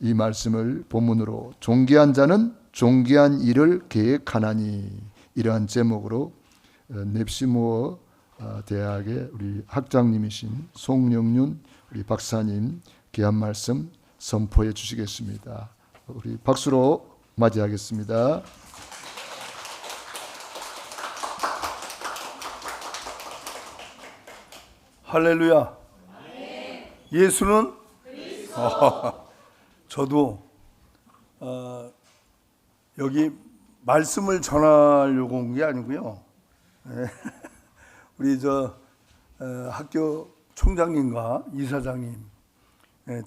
이 말씀을 본문으로 존귀한 자는 존귀한 일을 계획하나니 이러한 제목으로 넵시모어 대학의 우리 학장님이신 송영윤 우리 박사님 귀한 말씀 선포해 주시겠습니다. 우리 박수로 맞이하겠습니다. 할렐루야. 예수는 저도 여기 말씀을 전하려고 온 게 아니고요. 우리 학교 총장님과 이사장님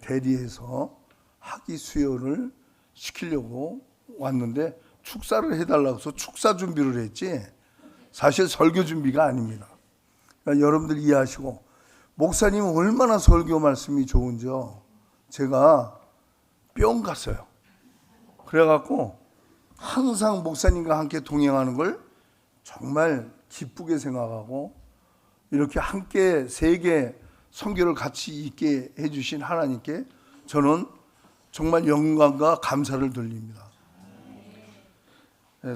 대리해서 학위 수여를 시키려고 왔는데 축사를 해달라고 해서 축사 준비를 했지 사실 설교 준비가 아닙니다. 그러니까 여러분들 이해하시고, 목사님은 얼마나 설교 말씀이 좋은지요. 제가 뿅 갔어요. 그래갖고 항상 목사님과 함께 동행하는 걸 정말 기쁘게 생각하고, 이렇게 함께 세계 선교를 같이 있게 해주신 하나님께 저는 정말 영광과 감사를 돌립니다.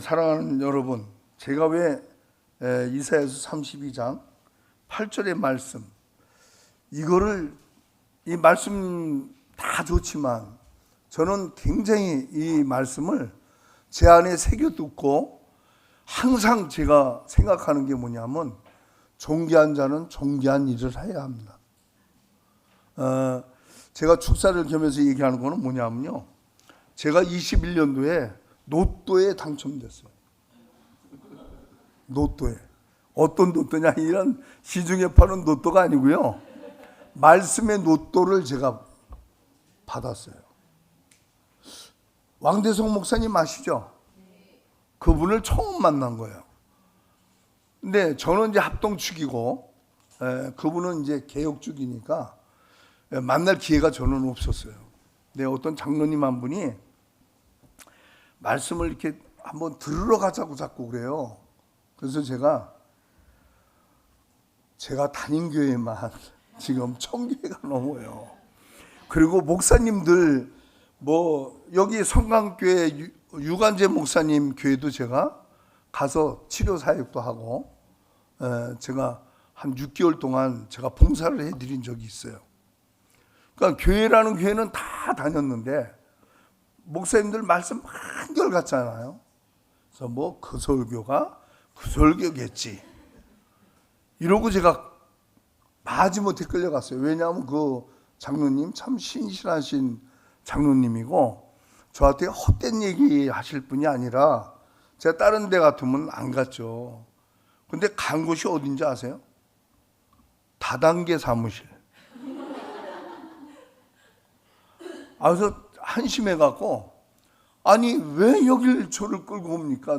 사랑하는 여러분, 제가 왜 이사야서 32장 8절의 말씀, 이 말씀 다 좋지만 저는 굉장히 이 말씀을 제 안에 새겨두고 항상 제가 생각하는 게 뭐냐면, 존귀한 자는 존귀한 일을 해야 합니다. 제가 축사를 겸해서 얘기하는 거는 뭐냐면요, 제가 21년도에 로또에 당첨됐어요. 로또에. 어떤 로또냐, 이런 시중에 파는 로또가 아니고요, 말씀의 로또를 제가 받았어요. 왕대성 목사님 아시죠? 그분을 처음 만난 거예요. 근데 저는 이제 합동축이고 그분은 이제 개혁축이니까 만날 기회가 저는 없었어요. 근데 어떤 장로님 한 분이 말씀을 이렇게 한번 들으러 가자고 자꾸 그래요. 그래서 제가 다닌 교회만 지금 1000교회가 넘어요. 그리고 목사님들 여기 성강교회 유관재 목사님 교회도 제가 가서 치료 사역도 하고, 제가 한 6개월 동안 제가 봉사를 해드린 적이 있어요. 그러니까 교회라는 교회는 다 다녔는데 목사님들 말씀 한결 같잖아요. 그래서 그 설교가 그 설교겠지 이러고 제가 마지못해 끌려갔어요. 왜냐하면 그 장로님 참 신실하신 장로님이고, 저한테 헛된 얘기 하실 분이 아니라 제가 다른 데 같으면 안 갔죠. 근데 간 곳이 어딘지 아세요? 다단계 사무실. 그래서 한심해갖고, 아니 왜 여길 저를 끌고 옵니까?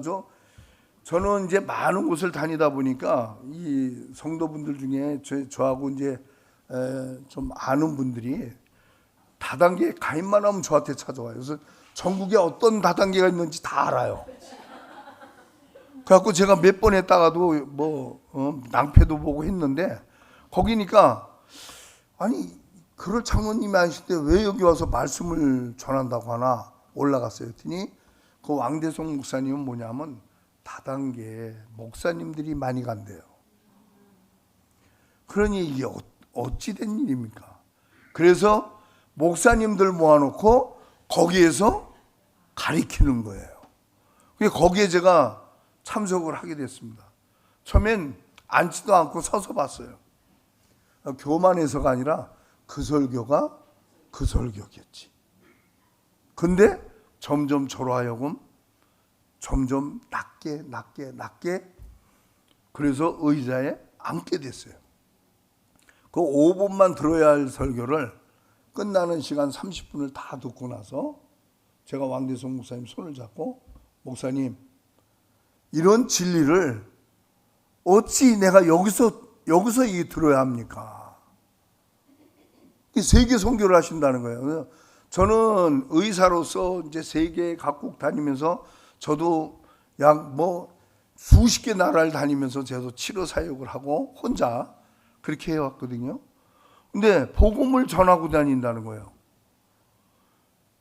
저는 이제 많은 곳을 다니다 보니까 이 성도분들 중에 저하고 이제 좀 아는 분들이 다단계 가입만 하면 저한테 찾아와요. 그래서 전국에 어떤 다단계가 있는지 다 알아요. 그래갖고 제가 몇 번 했다가도 낭패도 보고 했는데, 거기니까 아니 그럴 장로님이 아니실 때 왜 여기 와서 말씀을 전한다고 하나 올라갔어요. 했더니 그 왕대성 목사님은 뭐냐면 다단계 목사님들이 많이 간대요. 그러니 이게 어찌 된 일입니까? 그래서 목사님들 모아놓고 거기에서 가리키는 거예요. 거기에 제가 참석을 하게 됐습니다. 처음엔 앉지도 않고 서서 봤어요. 교만해서가 아니라 그 설교가 그 설교겠지. 근데 점점 저로 하여금 점점 낮게 그래서 의자에 앉게 됐어요. 그 5분만 들어야 할 설교를 끝나는 시간 30분을 다 듣고 나서 제가 왕대성 목사님 손을 잡고, 목사님 이런 진리를 어찌 내가 여기서 이 들어야 합니까? 세계 선교를 하신다는 거예요. 저는 의사로서 이제 세계 각국 다니면서 저도 약 수십 개 나라를 다니면서 저도 치료 사역을 하고 혼자 그렇게 해왔거든요. 근데 복음을 전하고 다닌다는 거예요.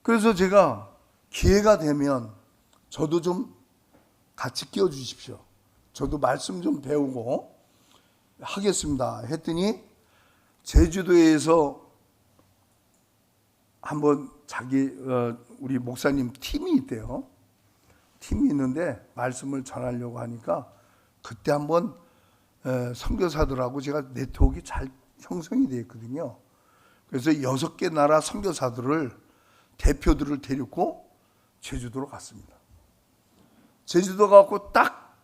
그래서 제가 기회가 되면 저도 좀 같이 끼워 주십시오. 저도 말씀 좀 배우고 하겠습니다. 했더니 제주도에서 한번 우리 목사님 팀이 있대요. 팀이 있는데 말씀을 전하려고 하니까 그때 한번 선교사들하고 제가 네트워크가 잘 형성이 되어 있거든요. 그래서 6개 나라 선교사들을 대표들을 데리고 제주도로 갔습니다. 제주도 가고 딱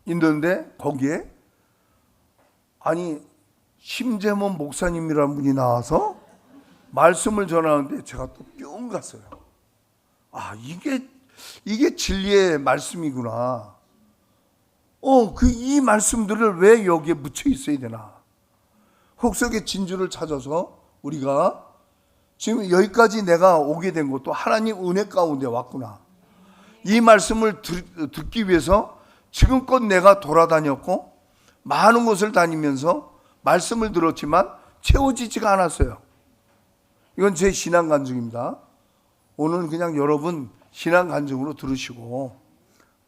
있는데 거기에 아니 심재문 목사님이라는 분이 나와서 말씀을 전하는데 제가 또 뿅 갔어요. 아, 이게 진리의 말씀이구나. 이 말씀들을 왜 여기에 묻혀 있어야 되나? 혹석의 진주를 찾아서 우리가 지금 여기까지 내가 오게 된 것도 하나님 은혜 가운데 왔구나. 이 말씀을 듣기 위해서 지금껏 내가 돌아다녔고 많은 곳을 다니면서 말씀을 들었지만 채워지지가 않았어요. 이건 제 신앙 간증입니다. 오늘 그냥 여러분 신앙 간증으로 들으시고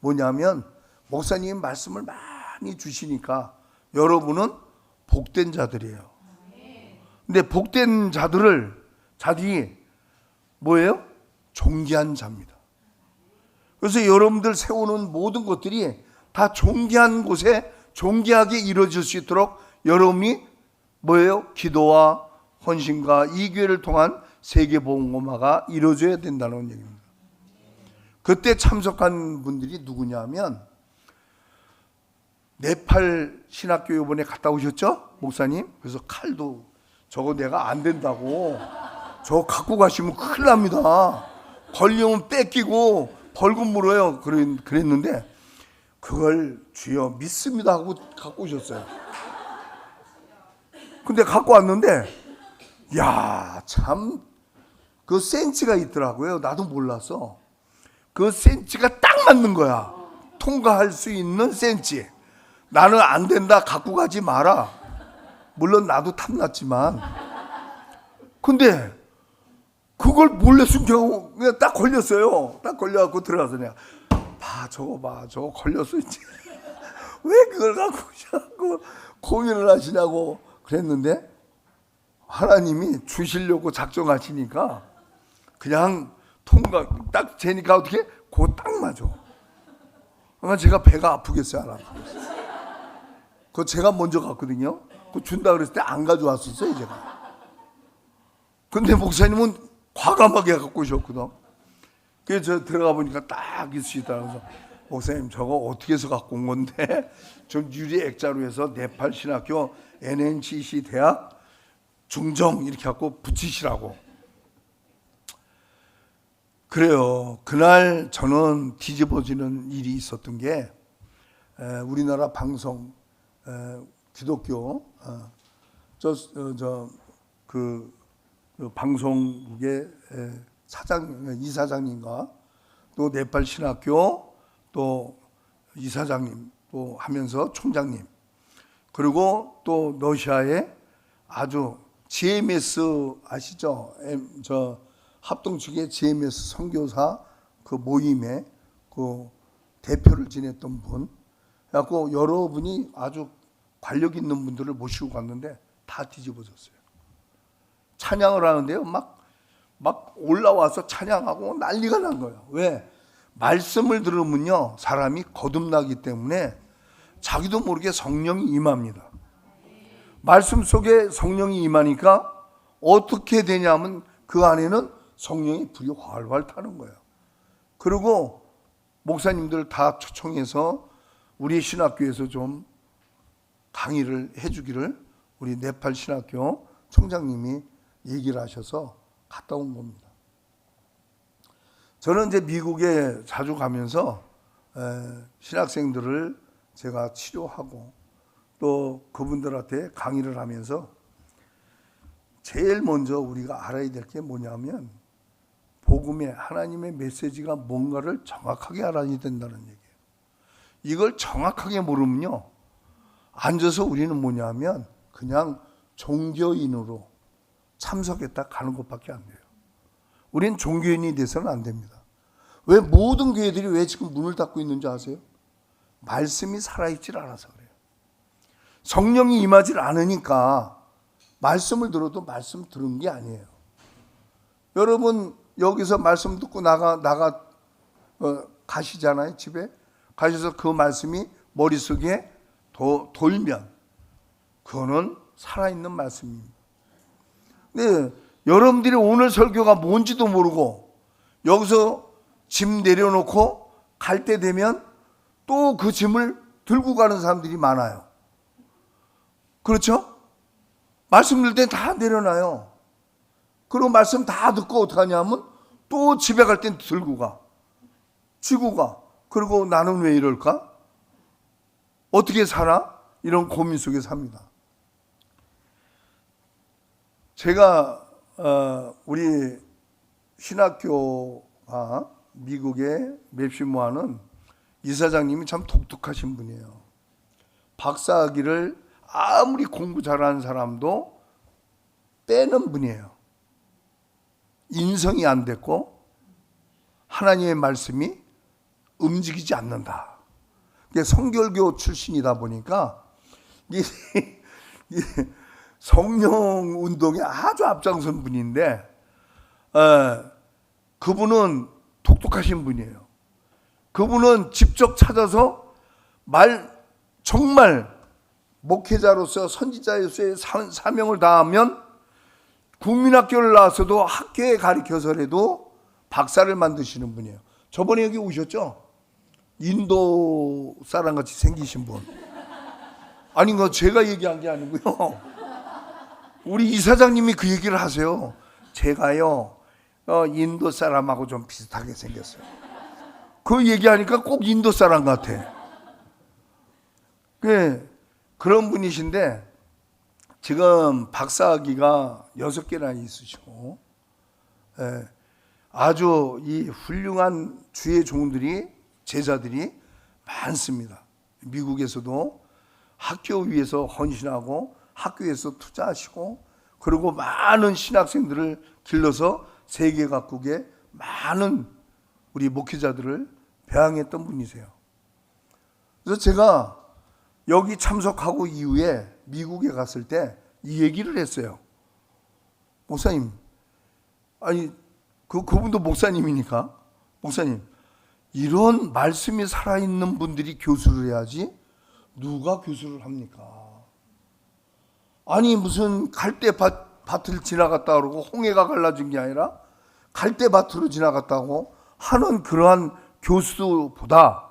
뭐냐면 목사님 말씀을 많이 주시니까 여러분은 복된 자들이에요. 근데 복된 자들이 뭐예요? 존귀한 자입니다. 그래서 여러분들 세우는 모든 것들이 다 존귀한 곳에 존귀하게 이루어질 수 있도록 여러분이 뭐예요? 기도와 헌신과 이 교회를 통한 세계복음화가 이루어져야 된다는 얘기입니다. 그때 참석한 분들이 누구냐면 네팔 신학교 이번에 갔다 오셨죠? 목사님? 그래서 칼도 저거 내가 안 된다고 저거 갖고 가시면 큰일 납니다. 걸리면 뺏기고 벌금 물어요. 그랬는데 그걸 주여 믿습니다 하고 갖고 오셨어요. 근데 갖고 왔는데 야, 참 그 센치가 있더라고요. 나도 몰랐어. 그 센치가 딱 맞는 거야. 통과할 수 있는 센치. 나는 안 된다, 갖고 가지 마라. 물론 나도 탐났지만. 근데 그걸 몰래 숨겨고 그냥 딱 걸렸어요. 딱 걸려갖고 들어가서 내가 저거 걸렸어 이제. 왜 그걸 갖고 오냐고 고민을 하시냐고 그랬는데 하나님이 주시려고 작정하시니까 그냥 통과 딱 재니까 어떻게 딱 맞아. 그러니까 제가 배가 아프겠어요, 안 아프겠어요? 그거 제가 먼저 갔거든요. 그거 준다 그랬을 때 안 가져왔었어요, 제가. 근데 목사님은 과감하게 갖고 오셨거든. 그래서 저 들어가 보니까 딱 있으시더라고요. 그래서 목사님 저거 어떻게 해서 갖고 온 건데 좀 유리 액자로 해서 네팔 신학교 NNCC 대학 중정 이렇게 갖고 붙이시라고. 그래요. 그날 저는 뒤집어지는 일이 있었던 게 우리나라 방송 기독교 그 방송국의 이사장님과 또 네팔 신학교 또 이사장님 또 하면서 총장님 그리고 또 러시아의 아주 GMS 아시죠? 합동 측의 GMS 선교사 그 모임에 그 대표를 지냈던 분, 그래갖고 여러분이 아주 관력 있는 분들을 모시고 갔는데 다 뒤집어졌어요. 찬양을 하는데요, 막 올라와서 찬양하고 난리가 난 거예요. 왜? 말씀을 들으면요, 사람이 거듭나기 때문에 자기도 모르게 성령이 임합니다. 말씀 속에 성령이 임하니까 어떻게 되냐면 그 안에는 성령이 불이 활활 타는 거예요. 그리고 목사님들 다 초청해서 우리 신학교에서 좀 강의를 해주기를 우리 네팔 신학교 총장님이 얘기를 하셔서 갔다 온 겁니다. 저는 이제 미국에 자주 가면서 신학생들을 제가 치료하고 또 그분들한테 강의를 하면서 제일 먼저 우리가 알아야 될 게 뭐냐면 복음의 하나님의 메시지가 뭔가를 정확하게 알아야 된다는 얘기예요. 이걸 정확하게 모르면요, 앉아서 우리는 뭐냐면 그냥 종교인으로 참석했다 가는 것밖에 안 돼요. 우린 종교인이 돼서는 안 됩니다. 왜 모든 교회들이 왜 지금 문을 닫고 있는지 아세요? 말씀이 살아있질 않아서 그래요. 성령이 임하질 않으니까 말씀을 들어도 말씀 들은 게 아니에요. 여러분 여기서 말씀 듣고 가시잖아요. 집에 가셔서 그 말씀이 머릿속에 돌면 그거는 살아있는 말씀입니다. 근데 여러분들이 오늘 설교가 뭔지도 모르고 여기서 짐 내려놓고 갈 때 되면 또 그 짐을 들고 가는 사람들이 많아요. 그렇죠? 말씀 들 때 다 내려놔요. 그리고 말씀 다 듣고 어떡하냐면 또 집에 갈 땐 들고 가. 쥐고 가. 그리고 나는 왜 이럴까? 어떻게 살아? 이런 고민 속에 삽니다. 제가 우리 신학교가 미국의 맵시모아는 이사장님이 참 독특하신 분이에요. 박사학위를 아무리 공부 잘하는 사람도 빼는 분이에요. 인성이 안 됐고 하나님의 말씀이 움직이지 않는다. 성결교 출신이다 보니까 이 성령 운동에 아주 앞장선 분인데 그분은 독특하신 분이에요. 그분은 직접 찾아서 정말 목회자로서 선지자로서의 사명을 다하면 국민학교를 나와서도 학교에 가르쳐서라도 박사를 만드시는 분이에요. 저번에 여기 오셨죠? 인도 사람 같이 생기신 분. 아니 그 제가 얘기한 게 아니고요. 우리 이사장님이 그 얘기를 하세요. 제가요 인도 사람하고 좀 비슷하게 생겼어요. 그 얘기하니까 꼭 인도 사람 같아. 그런 분이신데 지금 박사학위가 6개나 있으시고 아주 이 훌륭한 주의 종들이 제자들이 많습니다. 미국에서도 학교 위해서 헌신하고 학교에서 투자하시고 그리고 많은 신학생들을 길러서 세계 각국에 많은 우리 목회자들을 배양했던 분이세요. 그래서 제가 여기 참석하고 이후에 미국에 갔을 때 이 얘기를 했어요. 목사님, 아니 그분도 목사님이니까 목사님 이런 말씀이 살아있는 분들이 교수를 해야지 누가 교수를 합니까? 아니 무슨 갈대밭을 지나갔다 그러고 홍해가 갈라진 게 아니라 갈대밭으로 지나갔다고 하는 그러한 교수보다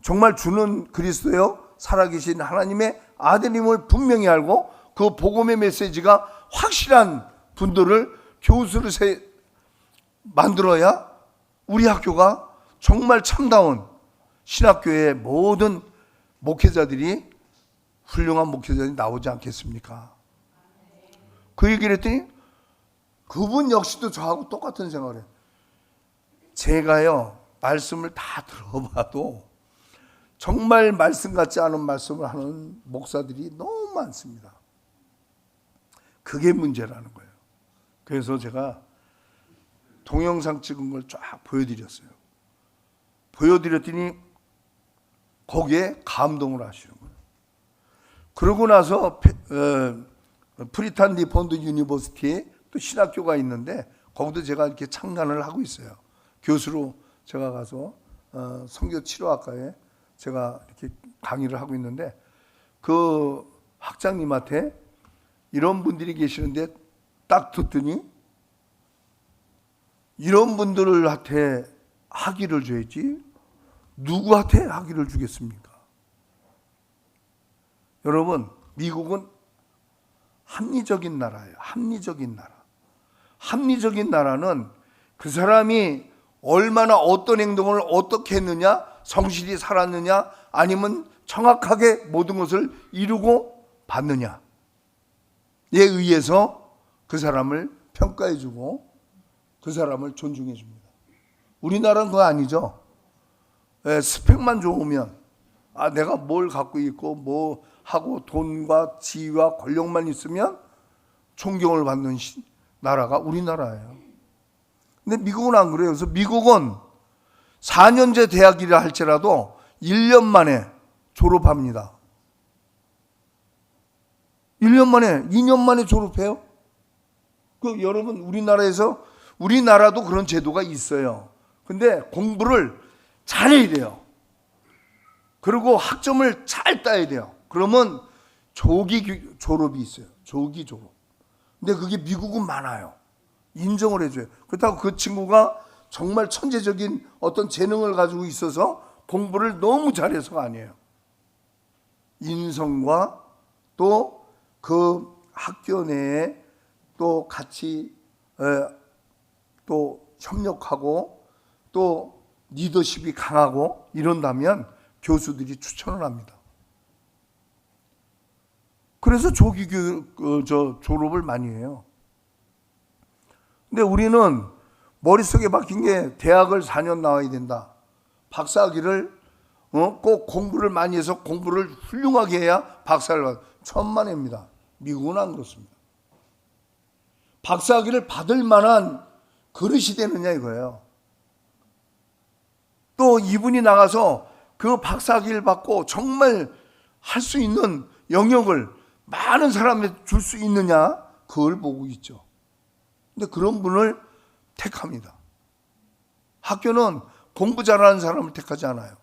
정말 주는 그리스도요 살아계신 하나님의 아들님을 분명히 알고 그 복음의 메시지가 확실한 분들을 교수를 만들어야 우리 학교가 정말 참다운 신학교의 모든 목회자들이 훌륭한 목회자들이 나오지 않겠습니까? 그 얘기를 했더니 그분 역시도 저하고 똑같은 생각을 해요. 제가요 말씀을 다 들어봐도 정말 말씀 같지 않은 말씀을 하는 목사들이 너무 많습니다. 그게 문제라는 거예요. 그래서 제가 동영상 찍은 걸 쫙 보여드렸어요. 보여드렸더니 거기에 감동을 하시는 거예요. 그러고 나서 프리탄 리폰드 유니버시티에 또 신학교가 있는데 거기도 제가 이렇게 참관을 하고 있어요. 교수로 제가 가서 선교 치료학과에 제가 이렇게 강의를 하고 있는데 그 학장님한테 이런 분들이 계시는데 딱 듣더니 이런 분들한테 학위를 줘야지 누구한테 학위를 주겠습니까? 여러분 미국은 합리적인 나라예요. 합리적인 나라. 합리적인 나라는 그 사람이 얼마나 어떤 행동을 어떻게 했느냐, 성실히 살았느냐, 아니면 정확하게 모든 것을 이루고 받느냐에 의해서 그 사람을 평가해주고 그 사람을 존중해줍니다. 우리나라는 그거 아니죠. 스펙만 좋으면 내가 뭘 갖고 있고 뭐 하고 돈과 지위와 권력만 있으면 존경을 받는 나라가 우리나라예요. 근데 미국은 안 그래요. 그래서 미국은 4년제 대학이라 할지라도 1년 만에 졸업합니다. 1년 만에, 2년 만에 졸업해요. 그 여러분, 우리나라도 그런 제도가 있어요. 근데 공부를 잘해야 돼요. 그리고 학점을 잘 따야 돼요. 그러면 조기 졸업이 있어요. 조기 졸업. 근데 그게 미국은 많아요. 인정을 해줘요. 그렇다고 그 친구가 정말 천재적인 어떤 재능을 가지고 있어서 공부를 너무 잘해서가 아니에요. 인성과 또 그 학교 내에 또 같이 또 협력하고 또 리더십이 강하고 이런다면 교수들이 추천을 합니다. 그래서 조기 졸업을 많이 해요. 근데 우리는 머릿속에 박힌 게 대학을 4년 나와야 된다. 박사학위를 꼭 공부를 많이 해서 공부를 훌륭하게 해야 박사를 받아. 천만에입니다. 미국은 안 그렇습니다. 박사학위를 받을 만한 그릇이 되느냐 이거예요. 또 이분이 나가서 그 박사학위를 받고 정말 할 수 있는 영역을 많은 사람에게 줄 수 있느냐, 그걸 보고 있죠. 근데 그런 분을 택합니다. 학교는 공부 잘하는 사람을 택하지 않아요.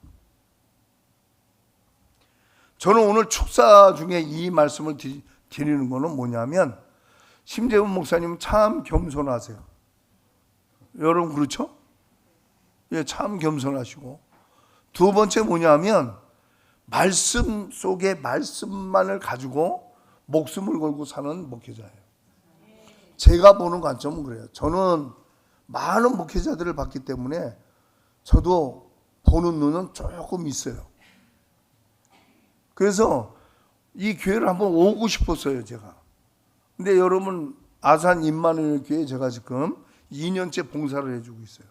저는 오늘 축사 중에 이 말씀을 드리는 것은 뭐냐면, 심재훈 목사님은 참 겸손하세요. 여러분 그렇죠? 예, 참 겸손하시고, 두 번째 뭐냐면 말씀 속에 말씀만을 가지고 목숨을 걸고 사는 목회자예요. 제가 보는 관점은 그래요. 저는 많은 목회자들을 봤기 때문에 저도 보는 눈은 조금 있어요. 그래서 이 교회를 한번 오고 싶었어요, 제가. 근데 여러분, 아산 임마누엘 교회 제가 지금 2년째 봉사를 해주고 있어요.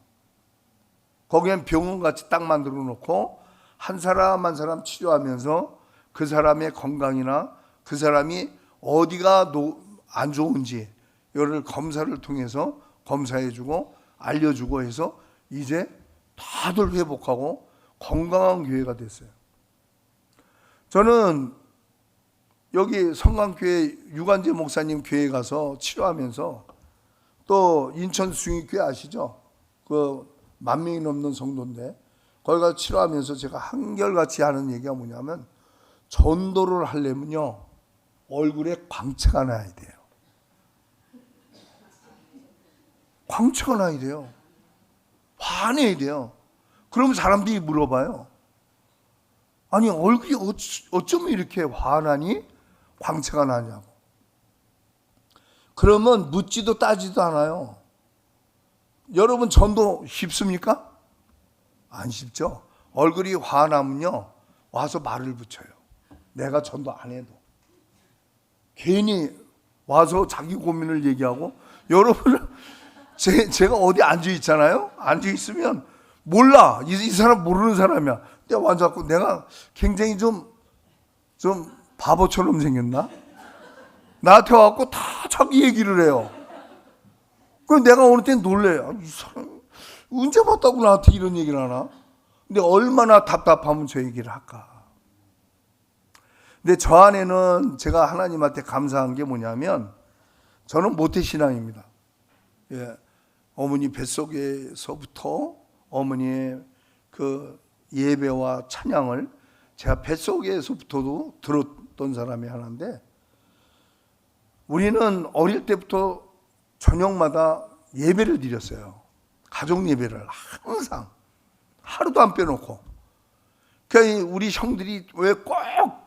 거기엔 병원같이 딱 만들어 놓고 한 사람 한 사람 치료하면서 그 사람의 건강이나 그 사람이 어디가 안 좋은지 이를 검사를 통해서 검사해주고 알려주고 해서 이제 다들 회복하고 건강한 교회가 됐어요. 저는 여기 성강교회 유관재 목사님 교회에 가서 치료하면서, 또 인천 숭익교회 아시죠? 그 10,000명이 넘는 성도인데 거기 가서 치료하면서 제가 한결같이 하는 얘기가 뭐냐면, 전도를 하려면요 얼굴에 광채가 나야 돼요. 광채가 나야 돼요. 환해야 돼요. 그러면 사람들이 물어봐요. 아니 얼굴이 어쩜 이렇게 환하니? 광채가 나냐고. 그러면 묻지도 따지도 않아요. 여러분 전도 쉽습니까? 안 쉽죠. 얼굴이 환하면요 와서 말을 붙여요. 내가 전도 안 해도. 괜히 와서 자기 고민을 얘기하고, 여러분 제가 어디 앉아 있잖아요. 앉아 있으면 몰라. 이 사람 모르는 사람이야. 내가 앉아갖고 내가 굉장히 좀 바보처럼 생겼나? 나한테 와갖고 다 자기 얘기를 해요. 그럼 내가 어느 땐 놀래요. 이 사람 언제 봤다고 나한테 이런 얘기를 하나? 근데 얼마나 답답하면 저 얘기를 할까? 근데 저 안에는 제가 하나님한테 감사한 게 뭐냐면, 저는 모태신앙입니다. 예, 어머니 뱃속에서부터 어머니의 그 예배와 찬양을 제가 뱃속에서부터도 들었던 사람이 하나인데, 우리는 어릴 때부터 저녁마다 예배를 드렸어요. 가족 예배를 항상 하루도 안 빼놓고. 그러니까 우리 형들이 왜 꼭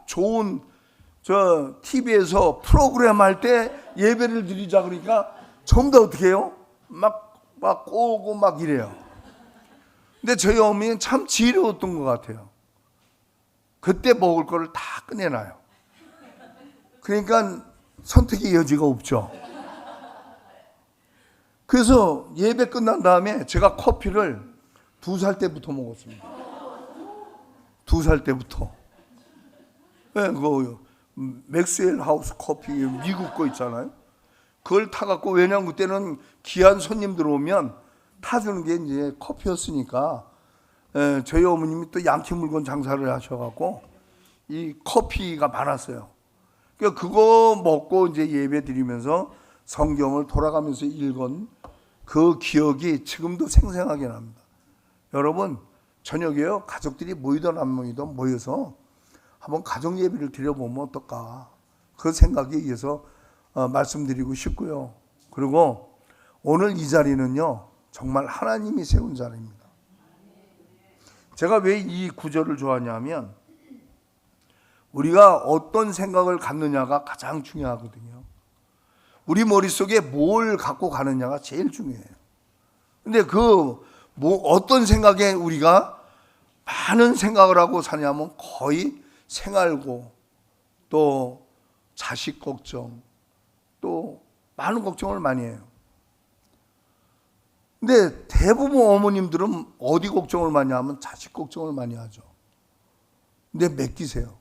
좋은 TV에서 프로그램 할 때 예배를 드리자 그러니까 전부 다 어떻게 해요? 막 꼬고 막 이래요. 근데 저희 어머니는 참 지혜로웠던 것 같아요. 그때 먹을 거를 다 꺼내놔요. 그러니까 선택의 여지가 없죠. 그래서 예배 끝난 다음에 제가 커피를 2살 때부터 먹었습니다. 2살 때부터. 네, 그 맥스웰 하우스 커피 미국 거 있잖아요. 그걸 타갖고, 왜냐면 그때는 귀한 손님들 오면 타주는 게 이제 커피였으니까 저희 어머님이 또 양키 물건 장사를 하셔갖고 이 커피가 많았어요. 그러니까 그거 먹고 이제 예배 드리면서 성경을 돌아가면서 읽은 그 기억이 지금도 생생하게 납니다. 여러분, 저녁에요, 가족들이 모이든 안 모이든 모여서 한번 가정 예배를 드려보면 어떨까, 그 생각에 의해서 말씀드리고 싶고요. 그리고 오늘 이 자리는요, 정말 하나님이 세운 자리입니다. 제가 왜 이 구절을 좋아하냐면, 우리가 어떤 생각을 갖느냐가 가장 중요하거든요. 우리 머릿속에 뭘 갖고 가느냐가 제일 중요해요. 근데 어떤 생각에 우리가 많은 생각을 하고 사냐면 거의 생활고, 또 자식 걱정, 또 많은 걱정을 많이 해요. 근데 대부분 어머님들은 어디 걱정을 많이 하면 자식 걱정을 많이 하죠. 근데 맡기세요.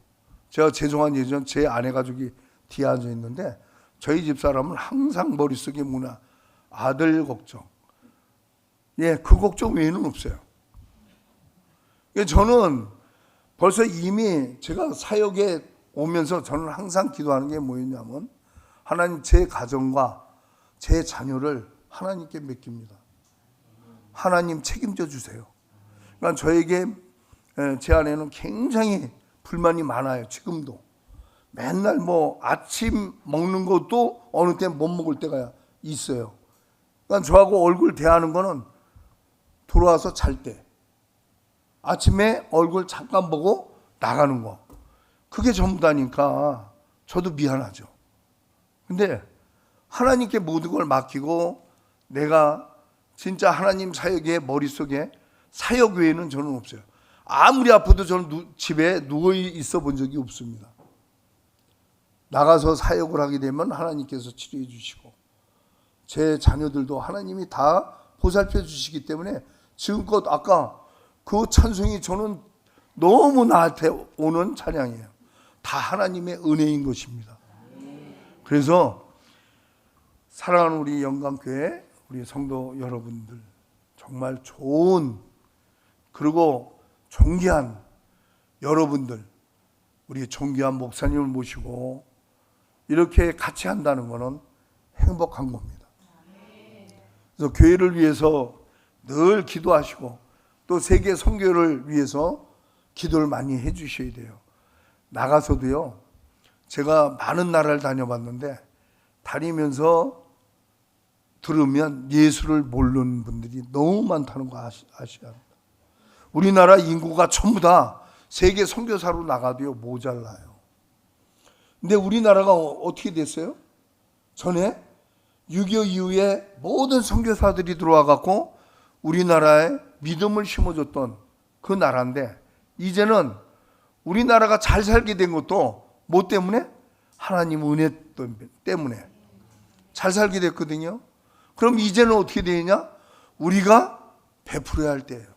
제가 죄송한 예전 제 아내 가족이 뒤에 앉아 있는데 저희 집 사람은 항상 머릿속에 아들 걱정, 그 걱정 외에는 없어요. 저는 벌써 이미 제가 사역에 오면서 저는 항상 기도하는 게 뭐였냐면, 하나님, 제 가정과 제 자녀를 하나님께 맡깁니다. 하나님 책임져 주세요. 그러니까 저에게, 제 아내는 굉장히 불만이 많아요. 지금도 맨날 아침 먹는 것도 어느 때 못 먹을 때가 있어요. 그러니까 저하고 얼굴 대하는 거는 들어와서 잘 때, 아침에 얼굴 잠깐 보고 나가는 거, 그게 전부다니까 저도 미안하죠. 근데 하나님께 모든 걸 맡기고 내가 진짜 하나님 사역의 머릿속에 사역 외에는 저는 없어요. 아무리 아파도 저는 집에 누워 있어 본 적이 없습니다. 나가서 사역을 하게 되면 하나님께서 치료해 주시고, 제 자녀들도 하나님이 다 보살펴 주시기 때문에 지금껏 아까 그 찬송이 저는 너무 나한테 오는 찬양이에요. 다 하나님의 은혜인 것입니다. 그래서 사랑하는 우리 영광교회 우리 성도 여러분들, 정말 좋은, 그리고 존귀한 여러분들, 우리 존귀한 목사님을 모시고 이렇게 같이 한다는 것은 행복한 겁니다. 그래서 교회를 위해서 늘 기도하시고, 또 세계 선교를 위해서 기도를 많이 해 주셔야 돼요. 나가서도요, 제가 많은 나라를 다녀봤는데 다니면서 들으면 예수를 모르는 분들이 너무 많다는 거 아셔야 합니다. 우리나라 인구가 전부 다 세계 선교사로 나가도요 모자라요. 근데 우리나라가 어떻게 됐어요? 전에 6.25 이후에 모든 선교사들이 들어와 갖고 우리나라에 믿음을 심어줬던 그 나라인데, 이제는 우리나라가 잘 살게 된 것도 뭐 때문에? 하나님 은혜 때문에 잘 살게 됐거든요. 그럼 이제는 어떻게 되느냐? 우리가 베풀어야 할 때예요.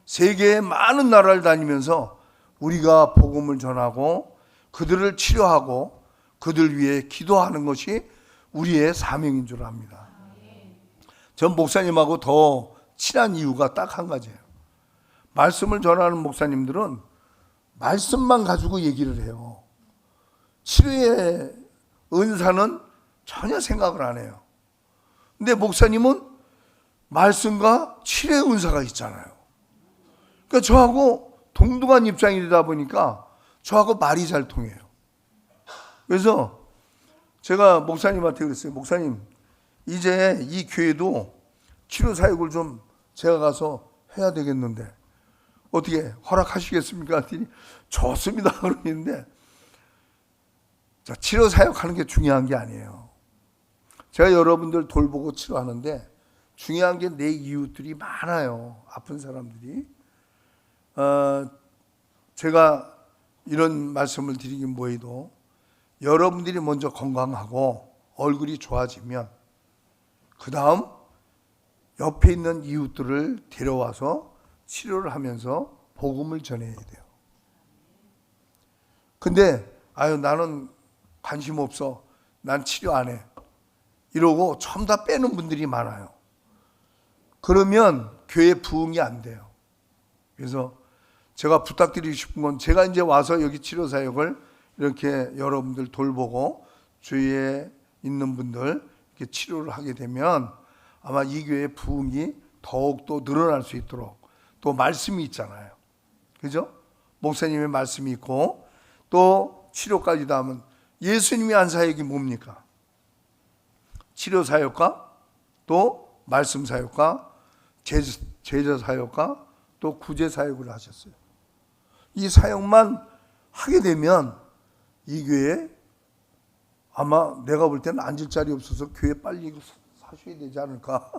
세계의 많은 나라를 다니면서 우리가 복음을 전하고 그들을 치료하고 그들 위해 기도하는 것이 우리의 사명인 줄 압니다. 전 목사님하고 더 친한 이유가 딱 한 가지예요. 말씀을 전하는 목사님들은 말씀만 가지고 얘기를 해요. 치료의 은사는 전혀 생각을 안 해요. 근데 목사님은 말씀과 치료의 은사가 있잖아요. 그러니까 저하고 동등한 입장이다 보니까 저하고 말이 잘 통해요. 그래서 제가 목사님한테 그랬어요. 목사님, 이제 이 교회도 치료 사역을 좀 제가 가서 해야 되겠는데 어떻게 허락하시겠습니까? 했더니 좋습니다 그러는데, 자, 치료 사역하는 게 중요한 게 아니에요. 제가 여러분들 돌보고 치료하는데 중요한 게 내 이웃들이 많아요. 아픈 사람들이. 제가 이런 말씀을 드리긴 뭐해도 여러분들이 먼저 건강하고 얼굴이 좋아지면 그 다음 옆에 있는 이웃들을 데려와서 치료를 하면서 복음을 전해야 돼요. 근데 나는 관심 없어, 난 치료 안 해, 이러고 처음 다 빼는 분들이 많아요. 그러면 교회 부흥이 안 돼요. 그래서 제가 부탁드리고 싶은 건, 제가 이제 와서 여기 치료사역을 이렇게 여러분들 돌보고 주위에 있는 분들 이렇게 치료를 하게 되면 아마 이 교회의 부흥이 더욱더 늘어날 수 있도록, 또 말씀이 있잖아요. 그죠? 목사님의 말씀이 있고 또 치료까지도 하면, 예수님이 한 사역이 뭡니까? 치료 사역과 또 말씀 사역과 제자 사역과 또 구제 사역을 하셨어요. 이 사역만 하게 되면 이 교회에 아마 내가 볼 때는 앉을 자리 없어서 교회 빨리 이거 사셔야 되지 않을까.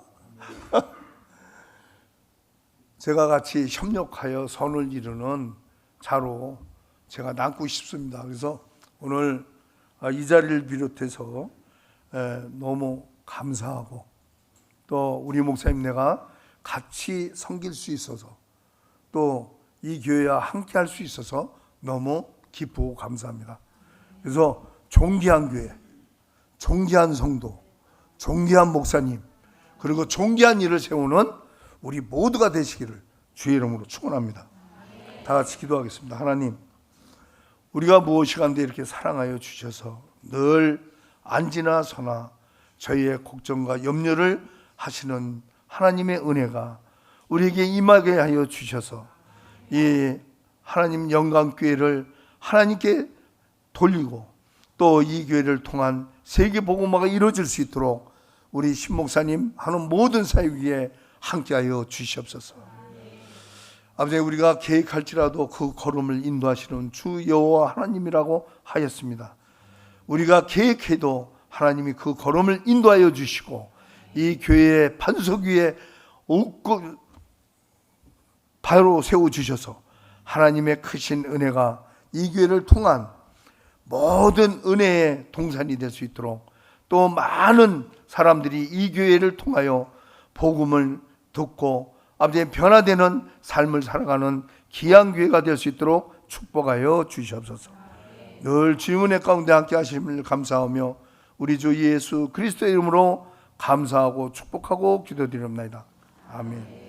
제가 같이 협력하여 선을 이루는 자로 제가 남고 싶습니다. 그래서 오늘 이 자리를 비롯해서 너무 감사하고, 또 우리 목사님 내가 같이 섬길 수 있어서, 또 이 교회와 함께 할 수 있어서 너무 기쁘고 감사합니다. 그래서 존귀한 교회, 존귀한 성도, 존귀한 목사님, 그리고 존귀한 일을 세우는 우리 모두가 되시기를 주의 이름으로 축원합니다. 다 같이 기도하겠습니다. 하나님, 우리가 무엇이간데 이렇게 사랑하여 주셔서 늘 안지나 서나 저희의 걱정과 염려를 하시는 하나님의 은혜가 우리에게 임하게 하여 주셔서 이 하나님 영광교회를 하나님께 돌리고, 또 이 교회를 통한 세계 복음화가 이루어질 수 있도록 우리 신목사님 하는 모든 사역 위에 함께하여 주시옵소서. 아버지, 우리가 계획할지라도 그 걸음을 인도하시는 주 여호와 하나님이라고 하였습니다. 우리가 계획해도 하나님이 그 걸음을 인도하여 주시고, 이 교회의 반석 위에 바로 세워주셔서 하나님의 크신 은혜가 이 교회를 통한 모든 은혜의 동산이 될 수 있도록, 또 많은 사람들이 이 교회를 통하여 복음을 듣고 아버지의 변화되는 삶을 살아가는 귀한 교회가 될 수 있도록 축복하여 주시옵소서. 늘 주의 은혜 가운데 함께 하심을 감사하며 우리 주 예수 그리스도의 이름으로 감사하고 축복하고 기도드립니다. 아멘.